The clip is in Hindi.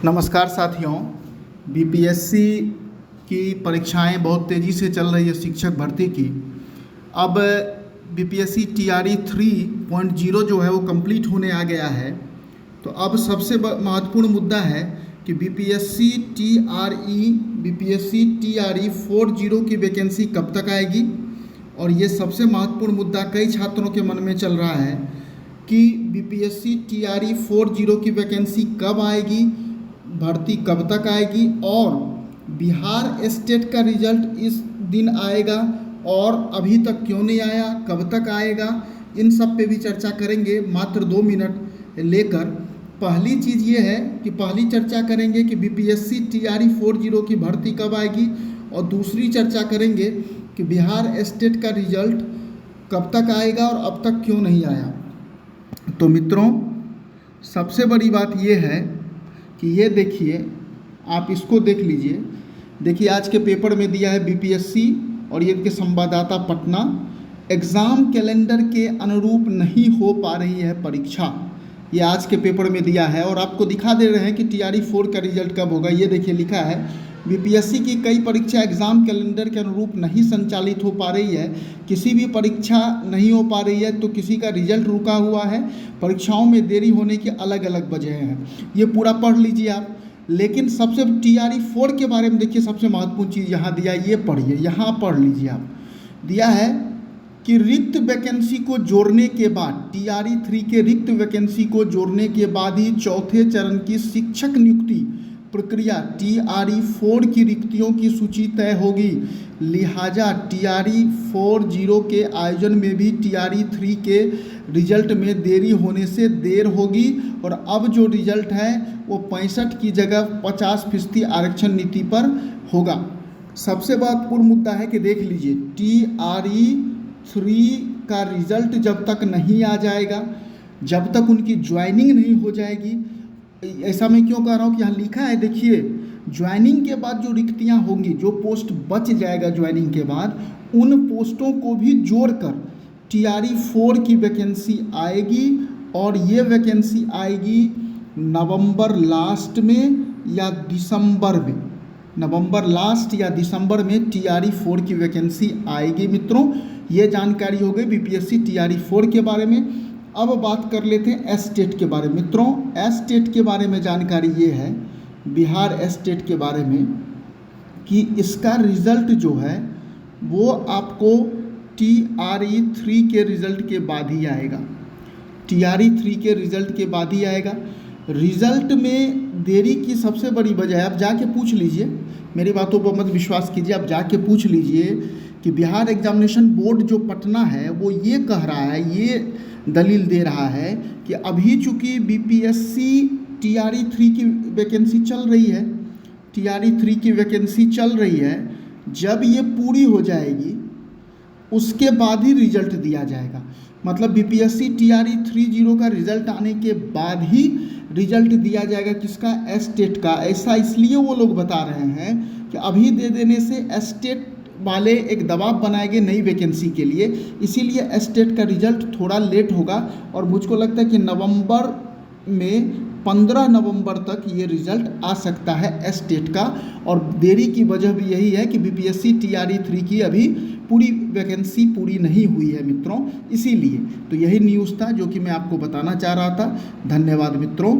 नमस्कार साथियों। बीपीएससी की परीक्षाएं बहुत तेज़ी से चल रही है शिक्षक भर्ती की। अब बीपीएससी टीआरई 3.0 जो है वो कंप्लीट होने आ गया है। तो अब सबसे महत्वपूर्ण मुद्दा है कि बीपीएससी टीआरई 40 की वैकेंसी कब तक आएगी। और ये सबसे महत्वपूर्ण मुद्दा कई छात्रों के मन में चल रहा है कि बीपीएससी टीआरई 40 की वैकेंसी कब आएगी, भर्ती कब तक आएगी और बिहार स्टेट का रिजल्ट इस दिन आएगा और अभी तक क्यों नहीं आया, कब तक आएगा, इन सब पे भी चर्चा करेंगे मात्र 2 मिनट लेकर। पहली चीज़ ये है कि पहली चर्चा करेंगे कि बीपीएससी टीआरई 40 की भर्ती कब आएगी और दूसरी चर्चा करेंगे कि बिहार स्टेट का रिजल्ट कब तक आएगा और अब तक क्यों नहीं आया। तो मित्रों, सबसे बड़ी बात ये है कि ये देखिए, आप इसको देख लीजिए। देखिए आज के पेपर में दिया है बीपीएससी और ये के संवाददाता पटना, एग्ज़ाम कैलेंडर के अनुरूप नहीं हो पा रही है परीक्षा। ये आज के पेपर में दिया है और आपको दिखा दे रहे हैं कि टीआरई 4 का रिजल्ट कब होगा। ये देखिए लिखा है बीपीएससी की कई परीक्षा एग्ज़ाम कैलेंडर के अनुरूप नहीं संचालित हो पा रही है। किसी भी परीक्षा नहीं हो पा रही है तो किसी का रिजल्ट रुका हुआ है। परीक्षाओं में देरी होने की अलग अलग वजह हैं। ये पूरा पढ़ लीजिए आप। लेकिन सबसे टीआरई 4 के बारे में देखिए, सबसे महत्वपूर्ण चीज़ यहाँ दिया, ये पढ़िए, यहाँ पढ़ लीजिए आप। दिया है कि रिक्त वैकेंसी को जोड़ने के बाद, टीआरई 3 के रिक्त वैकेंसी को जोड़ने के बाद ही चौथे चरण की शिक्षक नियुक्ति प्रक्रिया टीआरई 4 की रिक्तियों की सूची तय होगी। लिहाजा टीआरई 40 के आयोजन में भी टीआरई 3 के रिजल्ट में देरी होने से देर होगी और अब जो रिजल्ट है वो 65 की जगह 50% आरक्षण नीति पर होगा। सबसे महत्वपूर्ण मुद्दा है कि देख लीजिए, टीआरई 3 का रिजल्ट जब तक नहीं आ जाएगा, जब तक उनकी ज्वाइनिंग नहीं हो जाएगी। ऐसा मैं क्यों कह रहा हूँ कि यहाँ लिखा है, देखिए ज्वाइनिंग के बाद जो रिक्तियाँ होंगी, जो पोस्ट बच जाएगा ज्वाइनिंग के बाद, उन पोस्टों को भी जोड़कर टीआरई 4 की वैकेंसी आएगी और ये वैकेंसी आएगी नवंबर लास्ट में या दिसंबर में। नवंबर लास्ट या दिसंबर में टीआरई 4 की वैकेंसी आएगी। मित्रों, ये जानकारी हो गई बीपीएससी टीआरई 4 के बारे में। अब बात कर लेते हैं एस्टेट के बारे में। मित्रों, एस्टेट के बारे में जानकारी ये है, बिहार एस्टेट के बारे में, कि इसका रिज़ल्ट जो है वो आपको टीआरई 3 के रिज़ल्ट के बाद ही आएगा। टीआरई 3 के रिज़ल्ट के बाद ही आएगा। रिज़ल्ट में देरी की सबसे बड़ी वजह है, आप जाके पूछ लीजिए, मेरी बातों पर मत विश्वास कीजिए, आप जाके पूछ लीजिए कि बिहार एग्जामिनेशन बोर्ड जो पटना है वो ये कह रहा है, ये दलील दे रहा है कि अभी चूँकि बीपीएससी टीआरई 3 की वैकेंसी चल रही है, टीआरई 3 की वैकेंसी चल रही है, जब ये पूरी हो जाएगी उसके बाद ही रिजल्ट दिया जाएगा। मतलब बीपीएससी टीआरई 30 का रिजल्ट आने के बाद ही रिजल्ट दिया जाएगा। किसका? एस्टेट का। ऐसा इसलिए वो लोग बता रहे हैं कि अभी दे देने से एस्टेट वाले एक दबाव बनाएंगे नई वैकेंसी के लिए, इसीलिए एस्टेट का रिजल्ट थोड़ा लेट होगा। और मुझको लगता है कि नवंबर में 15 नवंबर तक ये रिजल्ट आ सकता है एस्टेट का। और देरी की वजह भी यही है कि बीपीएससी टीआरई 3 की अभी पूरी वैकेंसी पूरी नहीं हुई है मित्रों, इसीलिए। तो यही न्यूज़ था जो कि मैं आपको बताना चाह रहा था। धन्यवाद मित्रों।